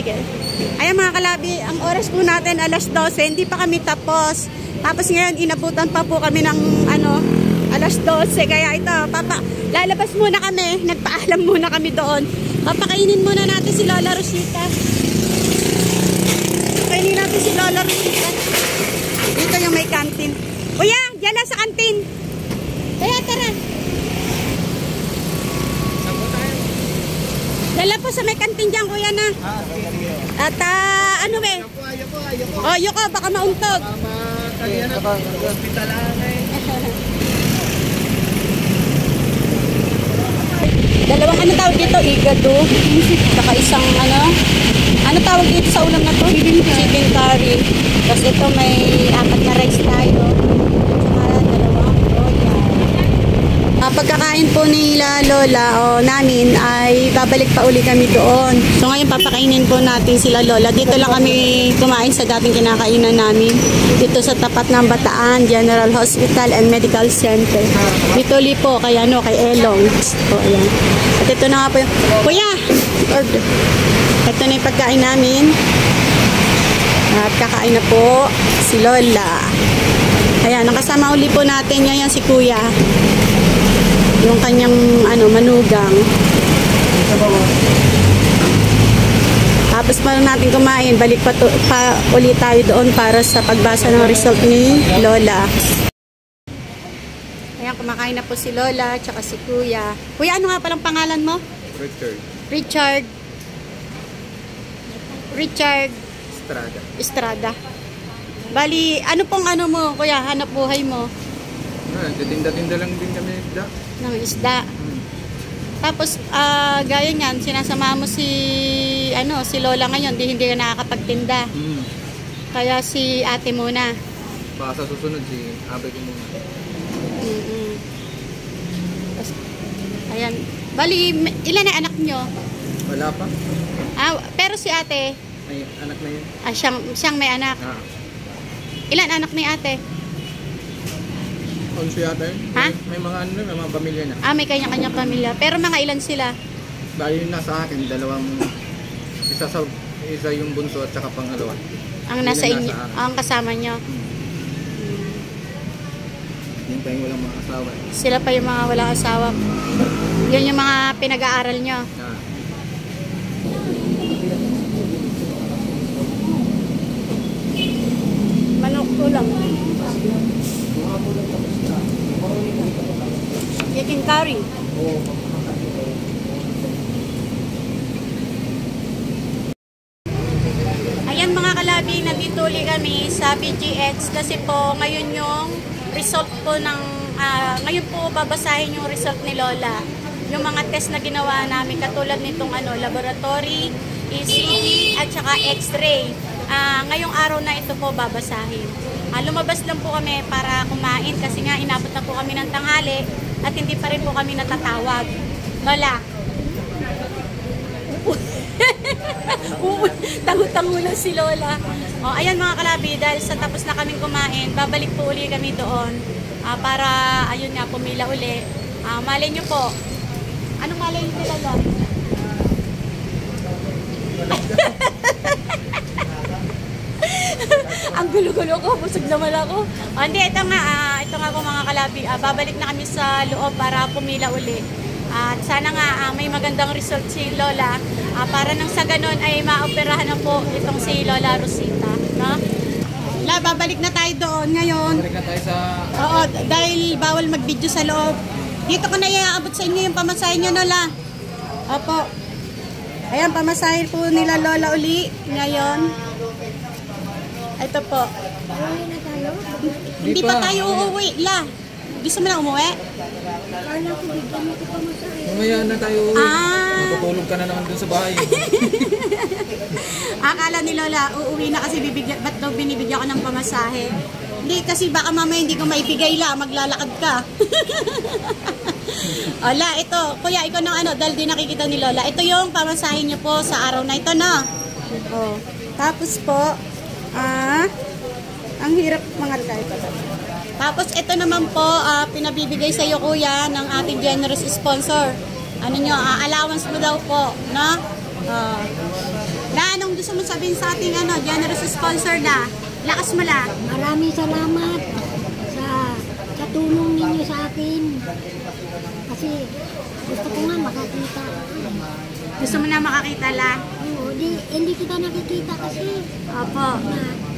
sige. Ayan mga kalabi, ang oras po natin alas 12, hindi pa kami tapos. Tapos ngayon, inabutan pa po kami ng alas 12. Kaya ito, lalabas muna kami. Nagpaalam muna kami doon. Papakainin muna natin si Lola Rosita. Papakainin natin si Lola Rosita. Dito yung may kantin. Kuya, diyan lang sa kantin. Kaya tara. Dala po sa may kantin dyan, kuya na. At ano be? Oh, yuko, baka mauntog. Dalawang ano tawag dito? Igado. Saka isang ano tawag dito sa ulam na to? Chicken curry. Tapos ito may 4 na rice tayo. Saka dalawang lola. Pagkakain po nila Lola namin ay babalik pa uli kami doon. So ngayon papakainin po natin sila Lola. Dito lang kami kumain sa dating kinakainan namin. Dito sa tapat ng Bataan General Hospital and Medical Center. Dito li po kay kay Elong. So ayan. At ito na nga po yung Kuya! Ito na yung pagkain namin. At kakain na po si Lola. Ayan, nakasama uli po natin ngayon si Kuya. Yung kanyang manugang. Tapos para natin kumain, balik pa ulit tayo doon para sa pagbasa ng result ni Lola. Ayan, kumakain na po si Lola tsaka si Kuya. Kuya, ano nga palang pangalan mo? Richard Estrada. Bali, ano pong mo, Kuya, hanap buhay mo? Tinda-tinda lang din kami isda. Ng isda. Tapos, gaya niyan, sinasama mo si Lola ngayon, hindi ka nakakapagtinda. Kaya si ate muna. Baka sa susunod, si abay ko muna. Tapos, ayan. Bali, ilan na anak nyo? Wala pa. Pero si ate? May anak na yun. Siyang may anak. Ilan anak ni ate? 11 yata yun. Ha? May mga pamilya na. May kanya-kanyang pamilya. Pero mga ilan sila? Dahil yun nasa akin, isa yung bunso at saka pangalawa. Ang nasa inyo, ang kasama nyo? Yung pa yung walang mga asawa. Sila pa yung mga walang asawa. Yun yung mga pinag-aaral nyo. Manok ulam. Chicken curry. Ayan mga kalabi, nandito ulit kami sa BGX kasi po ngayon yung result po ngayon po babasahin yung result ni Lola. Yung mga test na ginawa namin katulad nitong laboratory, ECG at saka X-ray. Ngayong araw na ito po babasahin. Lumabas lang po kami para kumain kasi nga inabot na po kami ng tanghali at hindi pa rin po kami natatawag. Lola. Tango-tango lang si Lola. Ayan mga kalabi, dahil sa tapos na kaming kumain, babalik po uli kami doon para ayun nga pumila uli. Malay nyo po. Anong malay nyo Lola? Ang gulo-gulo ko, busog naman ako. Hindi, ito nga po mga kalabi, babalik na kami sa loob para pumila uli. At sana nga may magandang result si Lola para nang sa ganon ay maoperahan na po itong si Lola Rosita. No? Babalik na tayo doon ngayon. Babalik na tayo sa... Oo, dahil bawal mag-video sa loob. Dito ko na iaabot sa inyo yung pamasahe nyo, Lola. Opo. Ayan, pamasahe po nila Lola uli ngayon. Ito po. Hindi pa tayo uuwi, La. Gusto mo na umuwi? Mamaya na tayo uuwi. Matutulog ka na naman dun sa bahay. Akala ni Lola, uuwi na kasi ba't daw binibigyan ko ng pamasahe? Hindi, kasi baka mamaya hindi ko maibigay, La. Maglalakad ka. La, ito. Kuya, ikaw ng dahil di nakikita ni Lola. Ito yung pamasahe niyo po sa araw na ito, na. Tapos po, ang hirap mga ito. Tapos ito naman po, pinabibigay sa iyo kuya ng ating generous sponsor. Allowance mo daw po, no? Na anong gusto mo sabihin sa ating generous sponsor na? Lakas mo la. Maraming salamat sa tulong ninyo sa akin. Kasi gusto ko nga makakita. Gusto mo na makakita la? Oo, hindi kita nakikita kasi. Opo.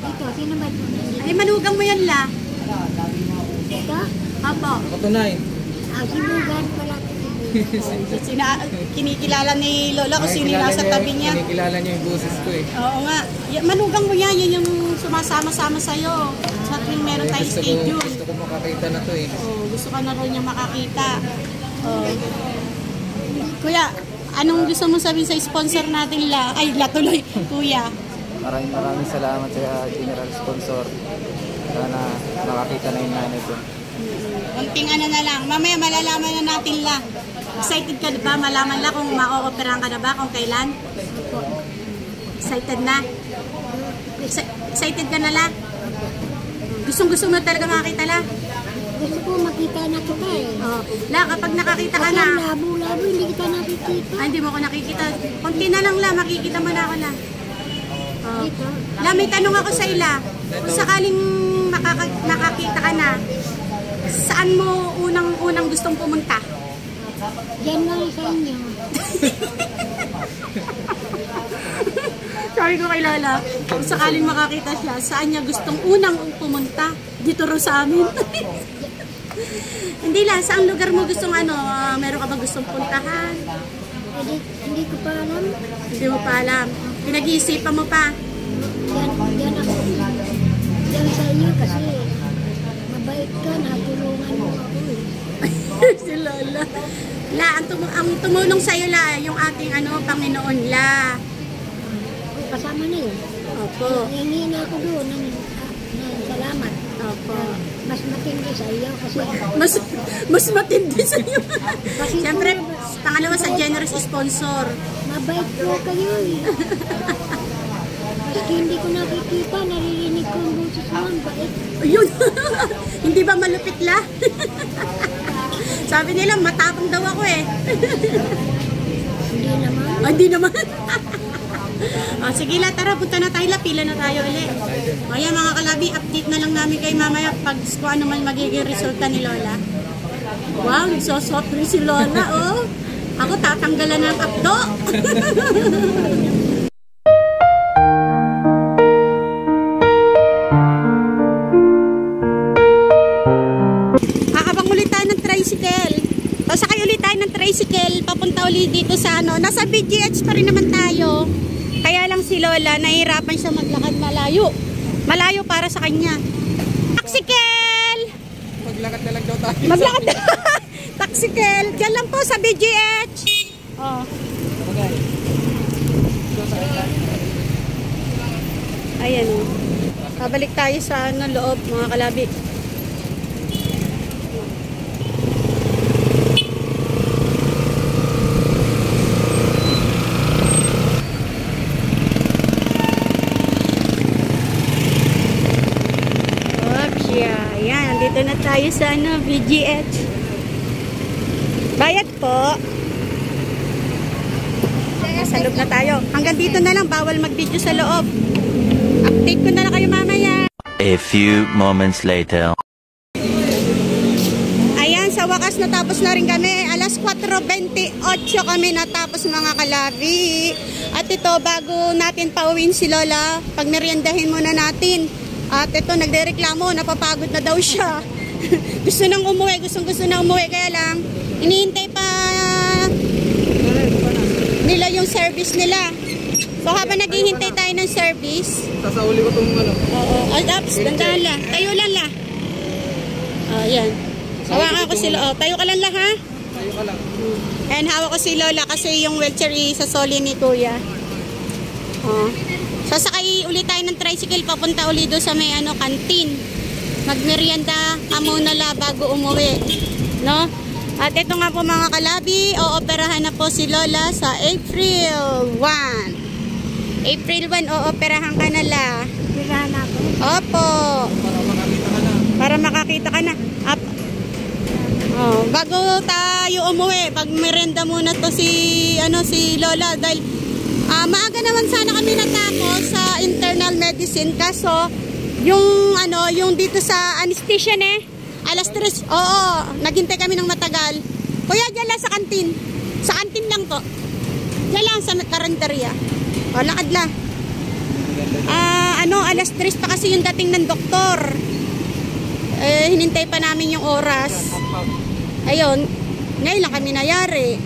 Ito, sino ba ito? Ay, manugang mo yan la. Ito? Opo. Katunay. Sinugan pala ito. Kinikilala ni Lola kung sino yung nasa tabi niya. Kinikilala niya yung boses ko eh. Oo nga. Manugang mo yan. Yan yung sumasama-sama sa'yo. Sa tuwing meron tayong schedule. Gusto ko makakita na to eh. Gusto ka na rin niya makakita. Kuya, anong gusto mo sabihin sa sponsor natin la? Ay, tuloy. Kuya. Maraming salamat sa general sponsor. Sana makakita na yung nanay ko. Kunting na lang. Mamaya malalaman na natin la. Excited ka ba? Malaman la kung mako-operahan ka na ba? Kung kailan? Excited na? Excited ka na la? Gustong-gusto mo talaga makakita la? Gusto ko makita na kita eh. La, kapag nakakita ka Kasi na. labo-labo, hindi kita nakikita. Ay, hindi mo ako nakikita. Kunti na lang la, makikita mo na ako la. Dito. La, may tanong ako sa ila. Kung sakaling nakakita ka na, saan mo unang gustong pumunta? Yan lang sa inyo. Sabi ko kay Lola, kung sakaling makakita siya, saan niya gustong unang pumunta? Dito ro sa amin. Hindi la, saan lugar mo gustong meron ka ba gustong puntahan? Hindi ko pa alam. Hindi mo pa alam. Pinag-iisipan mo pa. Yan ako. Yan sa iyo kasi mabait ka, natulungan mo ako eh. Si Lola. La, ang tumulong sa'yo la, yung ating Panginoon la. Kasama na yun. Opo. Hingi na ako doon ng salamat. Opo. Mas matindi sa iyo kasi Mas matindi sa'yo. kasi Siyempre, pangalawa sa generous sponsor. mabait po kayo eh. Maski hindi ko nakikita, naririnig ko ang boses mo, ang bait. Ayun. Hindi ba malupit la? Sabi nila, matapang daw ako eh. Hindi naman. Hindi naman. Sige la, tara, punta na tayo la. Pila na tayo ulit. Kaya mga kalabi, update na lang namin kay mamaya pag kung ano man magiging resulta ni Lola. Wow, nagsosoft rin si Lola, oh. Ako tatanggalan ng apdo. Kakabang ulit tayo ng tricycle. O sakay ulit tayo ng tricycle. Papunta ulit dito sa nasa BGH pa rin naman tayo. Kaya lang si Lola, nahihirapan siya maglakad malayo. Malayo para sa kanya. Tricycle! Maglakad na lang daw tayo. Maglakad na. Tricycle. Diyan lang po sa BGH. Oh. Ayan o. Babalik tayo sa loob mga kalabi. Ayan, dito na tayo sa BGH. Bayad po. Sa loob na tayo. Hanggang dito na lang, bawal mag-video sa loob. Update ko na lang kayo mamaya. A few moments later. Ayan, sa wakas natapos na rin kami. Alas 4:28 kami natapos mga kalabi. At ito, bago natin pauwiin si Lola, pagmeriendahin muna natin. At ito, nagdereklamo, napapagod na daw siya. Gusto nang umuwi, gusto na umuwi. Kaya lang, inihintay pa nila yung service nila. So habang naghihintay tayo ng service, Sasauli ko itong oo, all ups, dandahan la. Tayo lang la. Ayan. Hawakan ko si Lola. Tayo ka lang la ha. Tayo ka lang. And hawak ko si Lola kasi yung wheelchair sa soli ni Kuya. Sasakay ulit tayo ng tricycle papunta ulit doon sa may kantin. Magmerienda ka muna la bago umuwi. No? At ito nga po mga kalabi, ooperahan na po si Lola sa April 1. April 1, ooperahan ka na la. Pirahan ako. Opo. Para makakita ka na. Para makakita ka na. Bago tayo umuwi, pag merenda muna to si Lola dahil maaga naman sana kami natapos. medicine. Kaso, yung ano, yung dito sa anesthesia alas 3, oo, naghintay kami ng matagal. Kuya, dyan lang sa kantin. Sa kantin lang po. Dyan lang sa karinderya. O, lakad lang. Alas 3 pa kasi yung dating ng doktor. Hinintay pa namin yung oras. Ayun, ngayon lang kami nayari.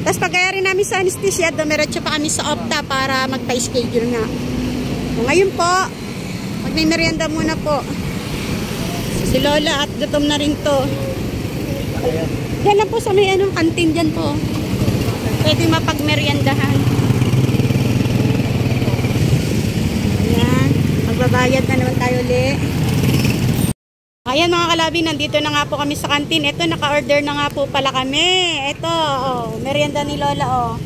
Tapos pagkayari namin sa anesthesia, dumiretso pa kami sa Opta para magpa-schedule nga. O, ngayon po, magme-merienda muna po. Si Lola at gutom na rin to. Yan lang po sa may kantin dyan po. Pwede mapag-meriendahan. Ayan. Magbabayad na naman tayo ulit. Ayan mga kalabi, nandito na nga po kami sa kantin. Ito, naka-order na nga po pala kami. Ito, merienda ni Lola,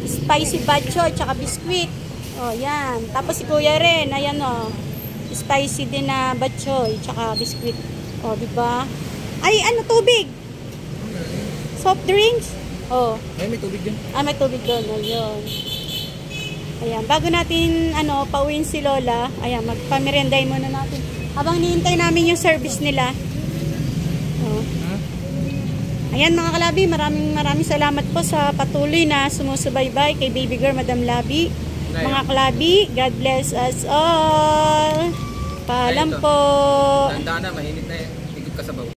spicy batchoy, tsaka biskuit. Yan. Tapos si Kuya rin, ayan, spicy din na batchoy, tsaka biskuit. Diba? Ay, tubig. Soft drinks. Ay, may tubig dyan. May tubig doon. Ayun. Ayan, bago natin, pauwiin si Lola, ayan, magpamerienday muna natin. Habang nihintay namin yung service nila. Ayan mga kalabi, maraming salamat po sa patuloy na sumusubaybay kay Baby Girl, Madam Labi. Mga kalabi, God bless us all. Paalam po. Tanda na, mainit na eh. Higit ka sa baw.